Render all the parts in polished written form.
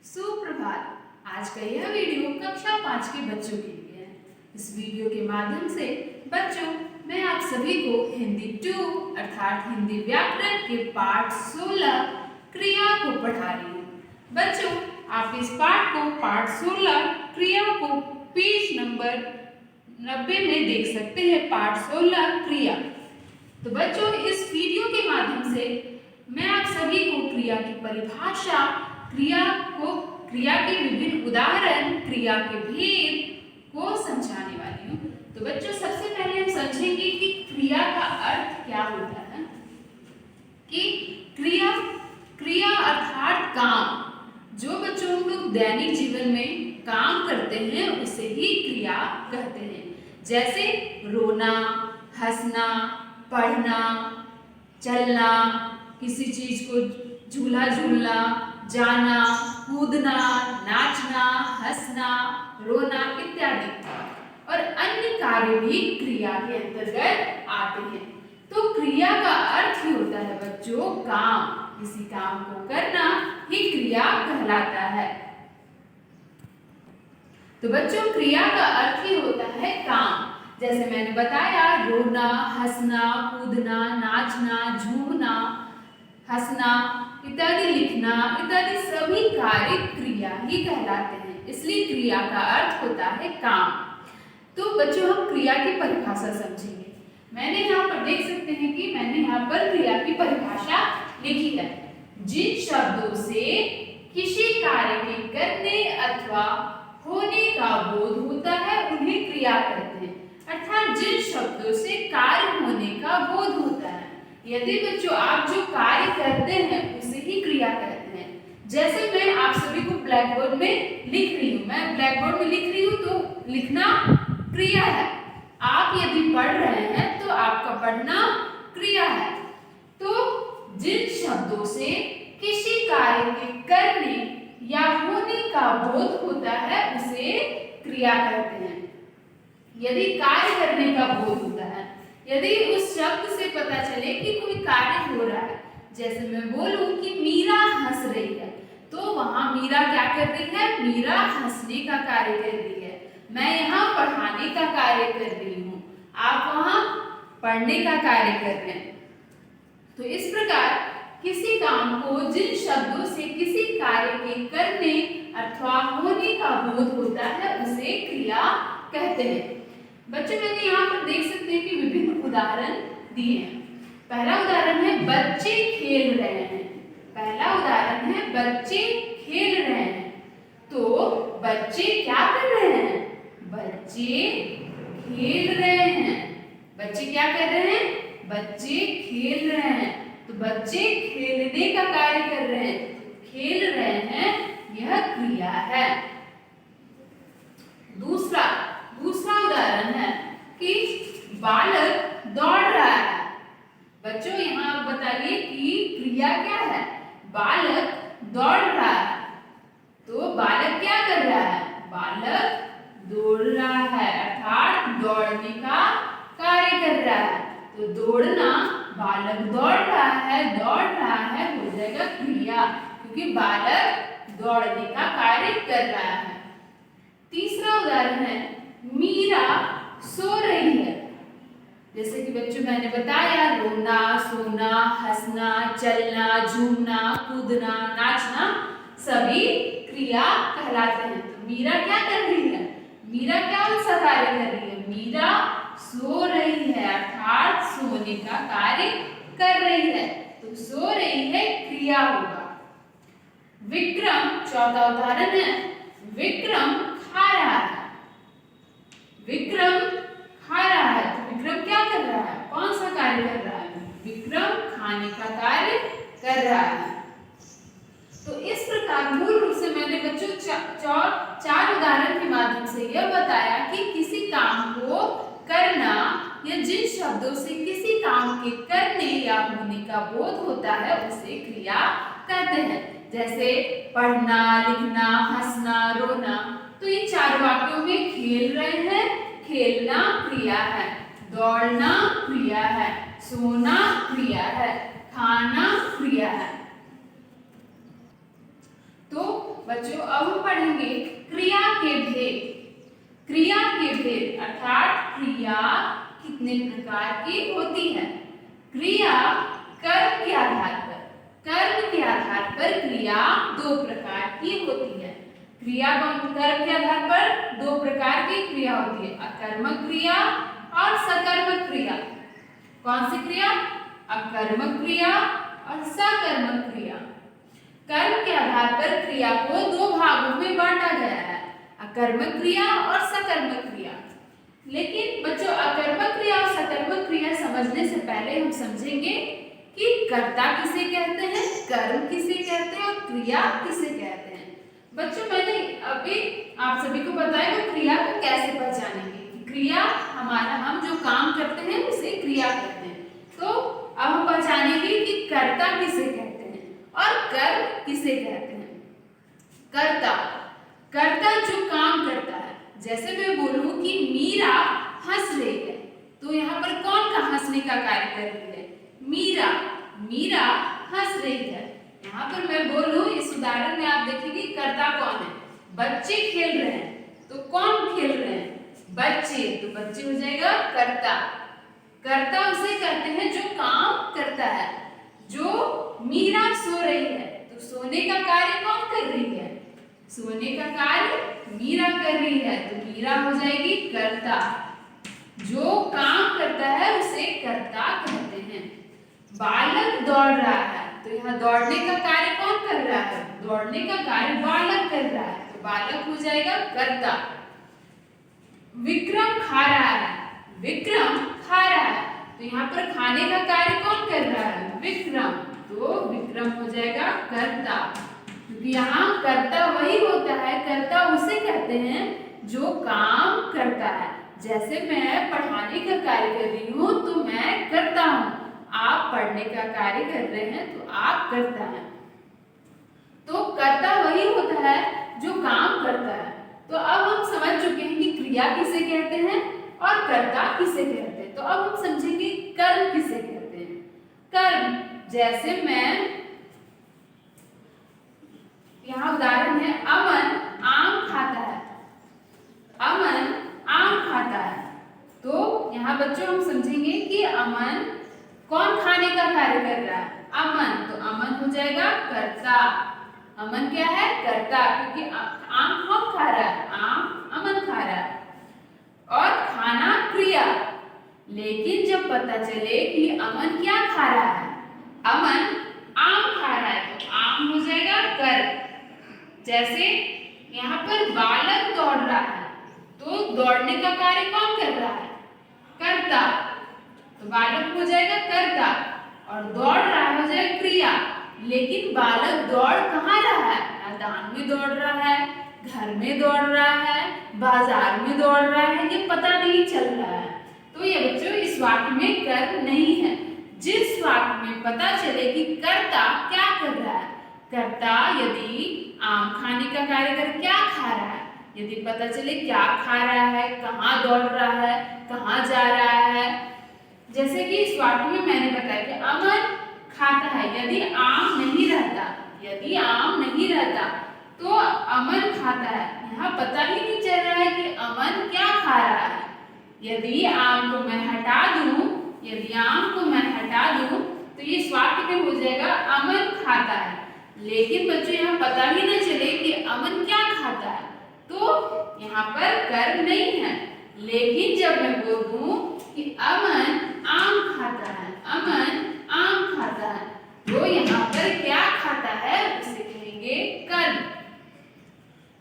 सुप्रभात। आज का यह वीडियो कक्षा 5 के बच्चों के लिए है। इस वीडियो के माध्यम से बच्चों मैं आप सभी को हिंदी 2 अर्थात हिंदी व्याकरण के पाठ 16 क्रिया को पढ़ा रही हूँ। बच्चों आप इस पाठ को पाठ 16 क्रिया को पेज नंबर 90 में देख सकते हैं। पाठ 16 क्रिया। तो बच्चों इस वीडियो के माध्यम से मैं आप सभी को क्रिया की परिभाषा, क्रिया के विभिन्न उदाहरण, क्रिया के भेद को समझाने वाली हूँ। तो बच्चों सबसे पहले हम समझेंगे कि क्रिया का अर्थ क्या होता है। कि क्रिया अर्थात काम। जो बच्चों हम लोग दैनिक जीवन में काम करते हैं उसे ही क्रिया कहते हैं। जैसे रोना, हंसना, पढ़ना, चलना, किसी चीज को झूला झूलना, जाना, कूदना, नाचना, हंसना, रोना इत्यादि और अन्य कार्य भी क्रिया के अंतर्गत आते हैं। तो क्रिया का अर्थ ही होता है बच्चों काम। किसी काम को करना ही क्रिया कहलाता है। तो बच्चों क्रिया का अर्थ ही होता है काम। जैसे मैंने बताया रोना, हंसना, कूदना, नाचना, झूमना, हंसना इत्यादि, लिखना इत्यादि सभी कार्य क्रिया ही कहलाते हैं। इसलिए क्रिया का अर्थ होता है काम। तो बच्चों हम क्रिया की परिभाषा समझेंगे। मैंने यहाँ पर देख सकते हैं कि मैंने यहाँ पर क्रिया की परिभाषा लिखी है। जिन शब्दों से किसी कार्य के करने अथवा होने का बोध होता है उन्हें क्रिया कहते हैं। अर्थात जिन शब्दों से कार्य होने का बोध होता है। यदि बच्चों आप जो कार्य करते हैं उसे ही क्रिया कहते हैं। जैसे मैं आप सभी को ब्लैक बोर्ड में लिख रही हूँ, मैं ब्लैक बोर्ड में लिख रही हूँ तो लिखना क्रिया है। आप यदि पढ़ रहे हैं तो आपका पढ़ना क्रिया है। तो जिन शब्दों से किसी कार्य के करने या होने का बोध होता है उसे क्रिया कहते हैं। यदि कार्य करने का बोध होता है, यदि उस शब्द से पता चले कि कोई कार्य हो रहा है, जैसे मैं बोलूं कि मीरा हंस रही है, तो वहां मीरा क्या कर रही है? मीरा हंसने का कार्य कर रही है। मैं यहाँ पढ़ाने का कार्य कर रही हूँ, आप वहां पढ़ने का कार्य कर रहे हैं। तो इस प्रकार किसी काम को जिन शब्दों से किसी कार्य के करने अथवा होने का बोध होता है उसे क्रिया कहते हैं। बच्चों मैंने यहाँ पर देख सकते हैं कि विभिन्न उदाहरण दिए हैं। पहला उदाहरण है बच्चे खेल रहे हैं। पहला उदाहरण है बच्चे खेल रहे हैं। तो बच्चे क्या कर रहे हैं? बच्चे खेल रहे हैं। बच्चे क्या कर रहे हैं? बच्चे खेल रहे हैं। तो बच्चे खेलने का कार्य कर रहे हैं। खेल रहे हैं यह क्रिया है। दूसरा उदाहरण है कि बालक दौड़ रहा है। बच्चों यहाँ आप बताइए कि क्रिया क्या है? बालक दौड़ रहा है। तो बालक क्या कर रहा है? बालक दौड़ रहा है अर्थात दौड़ने का कार्य कर रहा है। तो दौड़ना, बालक दौड़ रहा है हो जाएगा क्रिया, क्योंकि बालक दौड़ने का कार्य कर रहा है। तीसरा उदाहरण है मीरा सो रही है। जैसे कि बच्चों मैंने बताया रोना, सोना, हंसना, चलना, झूमना, कूदना, नाचना सभी क्रिया कहलाते हैं। तो मीरा क्या कर रही है? मीरा क्या सा कार्य कर रही है? मीरा सो रही है अर्थात सोने का कार्य कर रही है। तो सो रही है क्रिया होगा। विक्रम चौथा उदाहरण है विक्रम खा रहा है। विक्रम खा रहा है। तो विक्रम क्या कर रहा है? कौन सा कार्य कर रहा है? विक्रम खाने का कार्य कर रहा है। तो इस प्रकार मूल रूप से मैंने बच्चों चार उदाहरण के माध्यम से यह बताया कि किसी काम को करना या जिन शब्दों से किसी काम के करने या होने का बोध होता है उसे क्रिया कहते हैं। जैसे पढ़ना, लिखना, हंसना, रोना। तो इन चार वाक्यों में खेल रहे हैं, खेलना क्रिया है, दौड़ना क्रिया है, सोना क्रिया है, खाना क्रिया है। तो बच्चों अब हम पढ़ेंगे क्रिया के भेद। क्रिया के भेद अर्थात क्रिया कितने प्रकार की होती है। क्रिया कर्म के आधार पर, कर्म के आधार पर क्रिया दो प्रकार की होती है। क्रिया कर्म के आधार पर दो प्रकार की क्रिया होती है, अकर्मक क्रिया और सकर्मक क्रिया। कौन सी क्रिया? अकर्मक क्रिया और सकर्मक क्रिया। कर्म के आधार पर क्रिया को दो भागों में बांटा गया है, अकर्मक क्रिया और सकर्मक क्रिया। लेकिन बच्चों अकर्मक क्रिया और सकर्मक क्रिया समझने से पहले हम समझेंगे कि कर्ता किसे कहते हैं, कर्म किसे कहते हैं और क्रिया किसे कहते हैं। बच्चों मैंने अभी आप सभी को बताया कि क्रिया को कैसे पहचानेंगे। क्रिया हमारा, हम जो काम करते हैं उसे क्रिया कहते हैं। तो अब हम पहचानेंगे कि कर्ता किसे कहते हैं और कर्म किसे कहते हैं। कर्ता, कर्ता जो काम करता है। जैसे मैं बोलूं कि मीरा हंस रही है, तो यहाँ पर कौन का हंसने का कार्य कर रही है? मीरा, मीरा हंस रही है। यहाँ पर मैं बोलूं, इस उदाहरण में आप देखेंगे कर्ता कौन है? बच्चे खेल रहे हैं, तो कौन खेल रहे हैं? बच्चे, तो बच्चे हो जाएगा कर्ता। कर्ता उसे कहते हैं जो काम करता है। जो मीरा सो रही है, तो सोने का कार्य कौन कर रही है? सोने का कार्य मीरा कर रही है, तो मीरा हो जाएगी कर्ता। जो काम करता है उसे कर्ता कहते हैं। बालक दौड़ रहा है, तो यहाँ दौड़ने का कार्य कौन कर रहा है? दौड़ने का कार्य बालक कर रहा है, तो बालक हो जाएगा कर्ता। विक्रम खा रहा है, विक्रम खा रहा है, तो यहाँ पर खाने का कार्य कौन कर रहा है? विक्रम, तो विक्रम हो जाएगा कर्ता। क्योंकि यहाँ कर्ता वही होता है, कर्ता उसे कहते हैं जो काम करता है। जैसे मैं पढ़ाने का कार्य कर रही हूँ तो मैं करता हूँ, आप पढ़ने का कार्य कर रहे हैं तो आप करता है। तो कर्ता वही होता है जो काम करता है। तो अब हम समझ चुके हैं कि क्रिया किसे कहते हैं और कर्ता किसे कहते हैं। तो अब हम समझेंगे कर्म किसे कहते हैं। कर्म, जैसे मैं, यहाँ उदाहरण है अमन आम खाता है, अमन आम खाता है। तो यहाँ बच्चों हम समझेंगे कि अमन कौन खाने का कार्य कर रहा है? अमन, तो अमन हो जाएगा कर्ता। अमन क्या है? कर्ता, क्योंकि आम कौन खा रहा है? आम अमन खा रहा है। और खाना क्रिया। लेकिन जब पता चले कि अमन क्या खा रहा है? अमन आम खा रहा है, तो आम हो जाएगा कर्म। जैसे यहाँ पर बालक दौड़ रहा है, तो दौड़ने का कार्य कौन कर रहा है? कर्ता, तो बालक हो जाएगा कर्ता। और दौड़ रहा हो जाएगा क्रिया। लेकिन बालक दौड़ कहाँ रहा है? मैदान में दौड़ रहा है, घर में दौड़ रहा है, बाजार में दौड़ रहा है, ये पता नहीं चल रहा है। तो ये बच्चों इस वाक्य में कर्म नहीं है। जिस वाक्य में पता चले कि कर्ता क्या कर रहा है, कर्ता यदि आम खाने का कार्य कर क्या खा रहा है, यदि पता चले क्या खा रहा है, कहाँ दौड़ रहा है, कहाँ जा रहा है। जैसे कि इस वाक्य में मैंने बताया कि अमन खाता है, यदि आम नहीं रहता, यदि आम नहीं रहता तो अमन खाता है। यहाँ पता ही नहीं चल रहा है कि अमन क्या खा रहा है। यदि आम को मैं हटा दूं, यदि आम को मैं हटा दूं तो ये इस वाक्य में हो जाएगा अमन खाता है। लेकिन बच्चों यहाँ पता ही न चले कि अमन क्या खाता है, तो यहाँ पर कर्म नहीं है। लेकिन जब मैं बोल दूं कि अमन आम खाता है, अमन आम खाता है, तो यहाँ पर क्या खाता है उसे कहेंगे कर्म।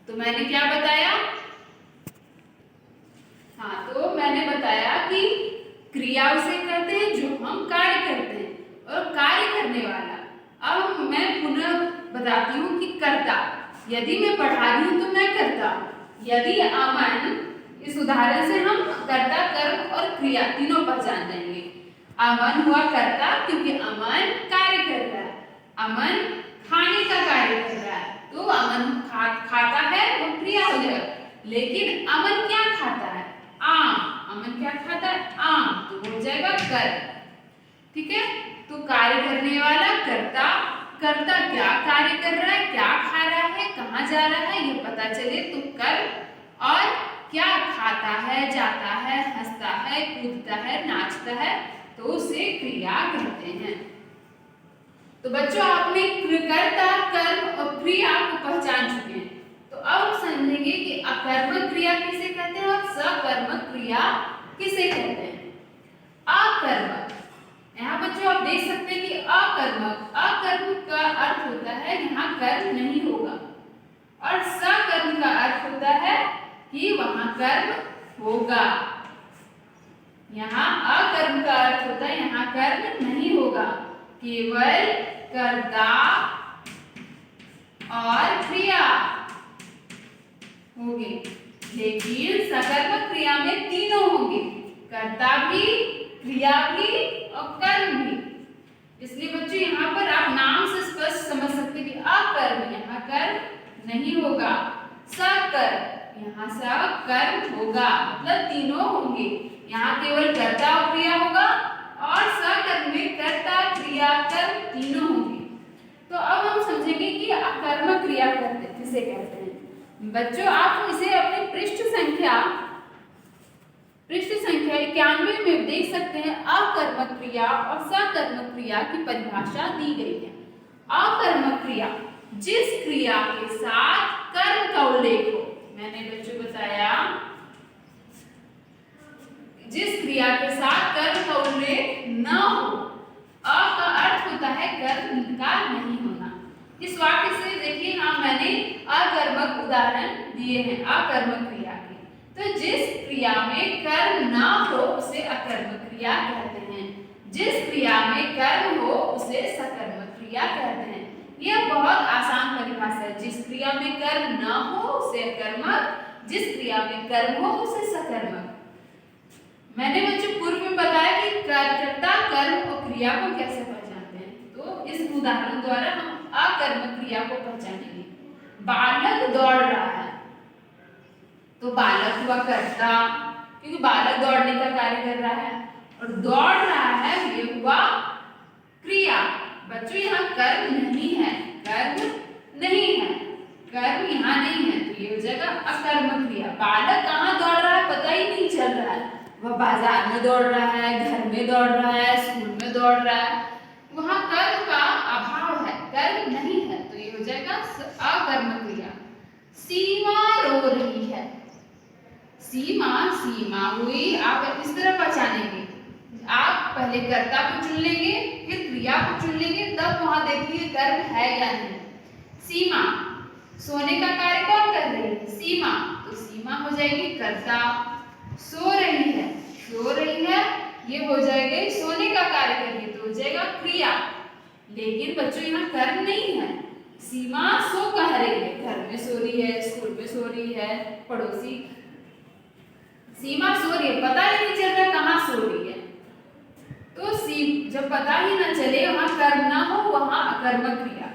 तो मैंने क्या बताया? हाँ, तो मैंने बताया कि क्रिया उसे कहते हैं जो हम कार्य करते हैं और कार्य करने वाला। अब मैं पुनः बताती हूँ कि कर्ता, यदि मैं पढ़ा रही हूँ तो मैं करता हूँ। यदि अमन, इस उदाहरण से हम कर्ता, कर्म और क्रिया तीनों पहचान जाएंगे। अमन हुआ कर्ता क्योंकि अमन कार्य कर रहा है, अमन खाने का कार्य कर रहा है, तो अमन खाता है वो क्रिया हो जाएगा। लेकिन अमन क्या खाता है? आम, अमन क्या खाता है? आम, तो हो जाएगा कर्म। ठीक है, तो कार्य करने वाला कर्ता, कर्ता क्या कार्य कर रहा है, क्या खा रहा है, कहाँ जा रहा है ये पता चले तो कर, और क्या खाता है, जाता है, हंसता है, कूदता है, नाचता है, तो उसे क्रिया कहते हैं। तो बच्चों आपने कर्ता, कर्म और क्रिया को पहचान चुके हैं। तो अब हम समझेंगे कि अकर्मक क्रिया किसे कहते हैं और सकर्मक क्रिया किसे कहते हैं। अकर्मक, यहाँ बच्चों आप देख सकते हैं कि अकर्मक, अकर्म का अर्थ होता है यहाँ कर्म नहीं होगा, और सकर्म का अर्थ होता है कि वहां कर्म होगा। यहाँ अकर्म का अर्थ होता है यहाँ कर्म नहीं होगा, केवल कर्ता और क्रिया होंगे। लेकिन सकर्मक क्रिया में तीनों होंगे, कर्ता भी, क्रिया भी और कर्म भी। इसलिए बच्चों यहाँ पर आप नाम से स्पष्ट समझ सकते हैं कि अकर्म, यहाँ कर्म नहीं होगा, सकर्म, यहाँ सकर्म होगा, मतलब तीनों होंगे। यहाँ केवल कर्ता और क्रिया होगा, और सकर्म में कर्ता, क्रिया, कर्म तीनों होंगे। तो अब हम समझेंगे कि अकर्मक क्रिया किसे कहते हैं। बच्चों आप इसे अपनी पृष्ठ संख्या 91 में देख सकते हैं। अकर्मक क्रिया और सकर्मक क्रिया की परिभाषा दी गई है। अकर्मक क्रिया, जिस क्रिया के साथ कर्म का उल्लेख हो, मैंने बच्चों बताया जिस क्रिया के साथ कर्म का उल्लेख न हो। अ का अर्थ होता है कर्म का नहीं होना। इस वाक्य से देखिए, हाँ मैंने अकर्मक उदाहरण दिए हैं अकर्मक क्रिया के। तो जिस क्रिया में कर्म न हो उसे अकर्मक क्रिया कहते हैं, जिस क्रिया में कर्म हो उसे सकर्मक क्रिया कहते हैं। यह बहुत आसान परिभाषा है। जिस क्रिया में कर्म न हो उसे अकर्मक, जिस क्रिया में कर्म हो उसे सकर्मक। मैंने बच्चों पूर्व में बताया कि कर्ता, कर्म और क्रिया को कैसे पहचानते हैं। तो इस उदाहरण द्वारा हम अकर्मक क्रिया को पहचानेंगे। बालक दौड़ रहा है, तो बालक हुआ कर्ता, क्योंकि बालक दौड़ने का कार्य कर रहा है, और दौड़ रहा है ये हुआ क्रिया। बच्चों यहाँ कर्म नहीं है, कर्म नहीं है, कर्म यहाँ नहीं है, तो ये हो जाएगा अकर्मक क्रिया। बालक कहाँ दौड़ रहा है पता ही नहीं चल रहा है, वह बाजार में दौड़ रहा है, घर में दौड़ रहा है, स्कूल में दौड़ रहा है, वहां कर्म का अभाव है, कर्म नहीं है, तो ये हो जाएगा अकर्मक क्रिया। सीमा रो रही है, सीमा, सीमा हुई, आप इस तरह पहचानेंगे। आप पहले कर्ता को चुन लेंगे, फिर क्रिया को चुन लेंगे, तब वहां देखिए कर्म है या नहीं। सीमा, सोने का कार्य कौन कर रही है, सीमा, तो सीमा हो जाएगी कर्ता। सो रही है, सो रही है, ये हो जाएगा सोने का कार्य करिए, तो हो जाएगा क्रिया। लेकिन बच्चों यहाँ कर्म नहीं है। सीमा सो कह रही है, घर में सो रही है, स्कूल में सो रही है, पड़ोसी, सीमा सो रही है, पता ही नहीं चल रहा कहाँ सो रही है। तो जब पता ही ना चले, वहां कर्म ना हो, वहां अकर्मक क्रिया।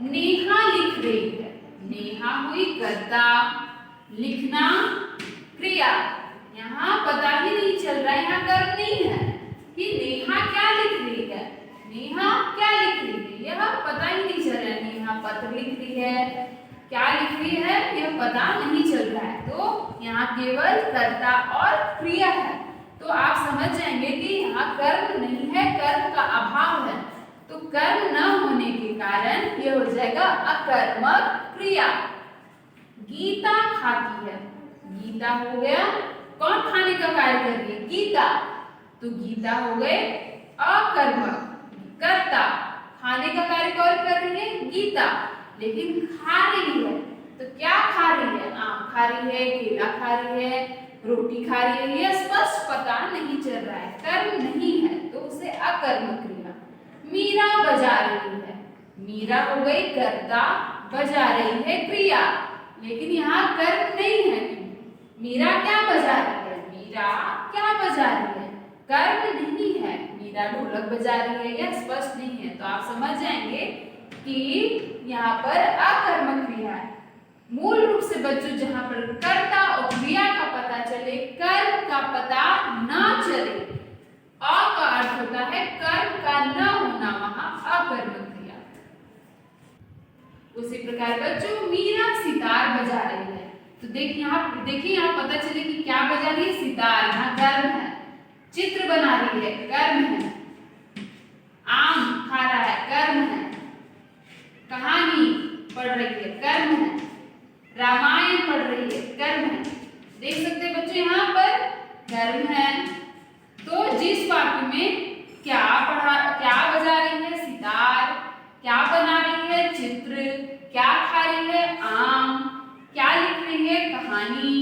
नेहा लिख रही है, नेहा हुई कर्ता, लिखना क्रिया। यहाँ पता ही नहीं चल रहा है, यहाँ कर्म नहीं है कि नेहा क्या लिख रही है, नेहा क्या लिख रही है, यह पता ही नहीं चल रहा है। नेहा पत्र लिख रही है, क्या लिख रही है यह पता नहीं चल रहा है। तो यहाँ केवल कर्ता और क्रिया है। तो आप समझ जाएंगे कि यहाँ कर्म नहीं है, कर्म का अभाव है। तो कर्म न होने के कारण यह हो जाएगा अकर्मक क्रिया। गीता खाती है, गीता हो गया, कौन खाने का कार्य कर रही है, गीता, तो गीता हो गए अकर्मक, कर्ता, खाने का कार्य कौन कर रही है, गीता, लेकिन खा रही है, तो क्या खा रही है, आम खा रही है, केला खा रही है, रोटी खा रही है, यह स्पष्ट पता नहीं चल रहा है, कर्म नहीं है, तो उसे अकर्मक क्रिया। मीरा बजा रही है, मीरा हो गई कर्ता, बजा रही है क्रिया, लेकिन यहाँ कर्म नहीं है। मीरा क्या बजा रही है, मीरा क्या बजा रही है, कर्म नहीं है। मीरा ढोलक बजा रही है, यह स्पष्ट नहीं है। तो आप समझ जाएंगे कि यहाँ पर अकर्मक क्रिया है। मूल रूप से बच्चों जहाँ पर कर्ता और क्रिया का पता चले, कर्म का पता न चले, अ का अर्थ होता है कर्म का न होना, वहां अकर्मक क्रिया। उसी प्रकार बच्चों मीरा तो देखिए यहाँ पता चले कि क्या बजा रही है, सितार, यहाँ गर्म है। चित्र बना रही है, गर्म है। आम खा रहा है, गर्म है। कहानी पढ़ रही है, गर्म है। रामायण पढ़ रही है, गर्म है। देख सकते हैं बच्चों यहाँ पर गर्म है। तो जिस वाक्य में क्या बजा रही है, सितार, क्या बना रही है, चित्र, क्या खा रही है, आम, क्या लिख रही है, कहानी,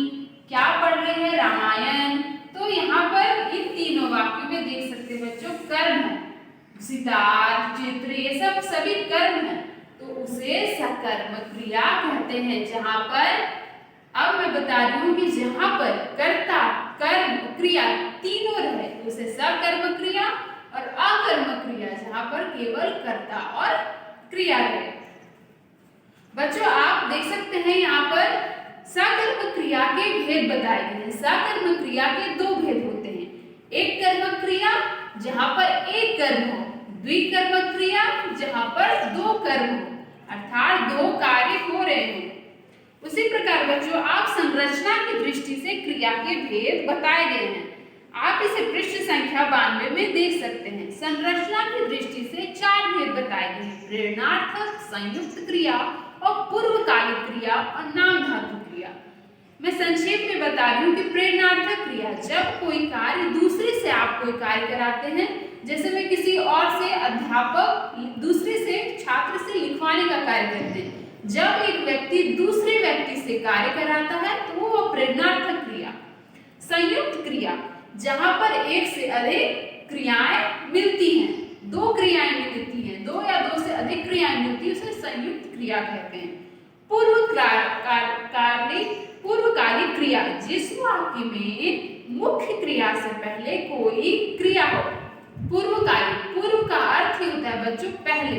क्या पढ़ रही है, रामायण। तो यहाँ पर इन तीनों वाक्यों में देख सकते हैं बच्चों कर्म है। सितार, चित्र, ये सब सभी कर्म है, तो उसे सकर्मक क्रिया कहते हैं। जहां पर अब मैं बता रही हूं कि जहां पर कर्ता, कर्म, क्रिया तीनों रहे तो उसे सकर्मक क्रिया, और अकर्मक क्रिया जहां पर केवल कर्ता और क्रिया रहे। बच्चों आप देख सकते हैं यहाँ पर सकर्मक क्रिया के भेद बताए गए हैं। सकर्मक क्रिया के दो भेद होते हैं। एक कर्मक क्रिया जहां पर एक कर्म हो, द्विकर्मक क्रिया जहां पर दो कर्म हो, अर्थात दो कार्य हो रहे हो। उसी प्रकार बच्चों आप संरचना की दृष्टि से क्रिया के भेद बताए गए हैं। आप इसे पृष्ठ संख्या 92 में देख सकते हैं। संरचना की दृष्टि से 4 भेद बताए गए हैं: प्रेरणार्थक, संयुक्त क्रिया और पूर्वकालिक क्रिया और नाम धातु क्रिया। मैं संक्षेप में बता रही हूँ कि प्रेरणार्थक क्रिया जब कोई कार्य दूसरे से आप कोई कार्य कराते हैं, जैसे मैं किसी और से अध्यापक दूसरे से छात्र से लिखवाने का कार्य करते हैं। जब एक व्यक्ति दूसरे व्यक्ति से कार्य कराता है तो वो प्रेरणार्थक क्रिया। संयुक्त क्रिया जहां पर एक से अधिक क्रियाएं मिलती हैं, दो क्रियाएं मिलती हैं, दो या दो से अधिक क्रियाएं मिलती है, उसे संयुक्त क्रिया कहते हैं। पूर्वकालिक क्रिया जिस वाक्य में मुख्य क्रिया से पहले कोई क्रिया हो। पूर्वकालिक, पूर्व का अर्थ ही होता है बच्चों पहले।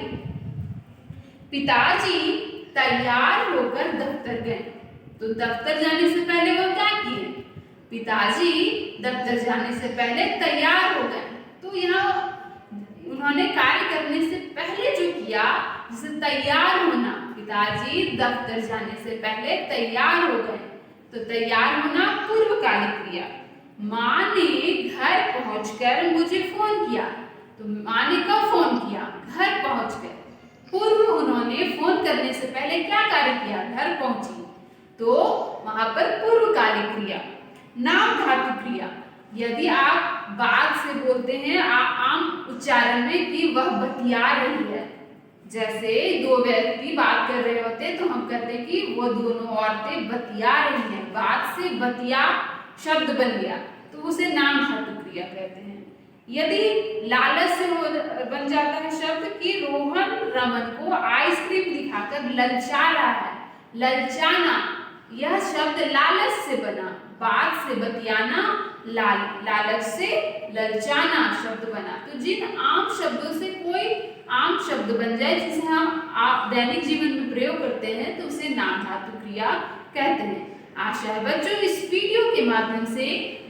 पिताजी तैयार होकर दफ्तर गए, तो दफ्तर जाने से पहले वो क्या किए? पिताजी दफ्तर जाने से पहले तैयार हो गए। तो यहाँ उन्होंने कार्य करने से पहले जो किया, जैसे तैयार होना, पिताजी दफ्तर जाने से पहले तैयार हो गए, तो तैयार होना पूर्वकालिक क्रिया। माँ ने घर पहुंचकर मुझे फोन किया, तो माँ ने कब फोन किया? घर पहुंचकर। पूर्व उन्होंने फोन करने से पहले क्या कार्य किया? घर पहुंची, तो वहां पर पूर्वकालिक क्रिया। नाम धातु क्रिया, यदि आप बात से बोलते हैं आम उच्चारण में कि वह बतिया रही है, जैसे दो व्यक्ति बात कर रहे होते तो हम कहते हैं कि वो दोनों औरतें बतिया रही हैं। बात से बतिया शब्द बन गया, तो उसे नाम धातु क्रिया कहते हैं। यदि लालच से बन जाता है शब्द कि रोहन रमन को आइसक्रीम दिखाकर ललचा रहा है, ललचाना, यह शब्द लालच से बना। बात से बतियाना, लालच से ललचाना शब्द बना। तो जिन आम शब्दों से कोई आम शब्द बन जाए जिसे हम दैनिक जीवन में प्रयोग करते हैं, तो उसे नाम धातु क्रिया कहते हैं। आशा है बच्चों इस वीडियो के माध्यम से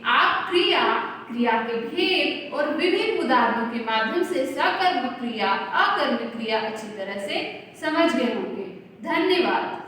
आप क्रिया के भेद और विभिन्न उदाहरणों के माध्यम से सकर्मक क्रिया, अकर्मक क्रिया अच्छी तरह से समझ गए होंगे। धन्यवाद।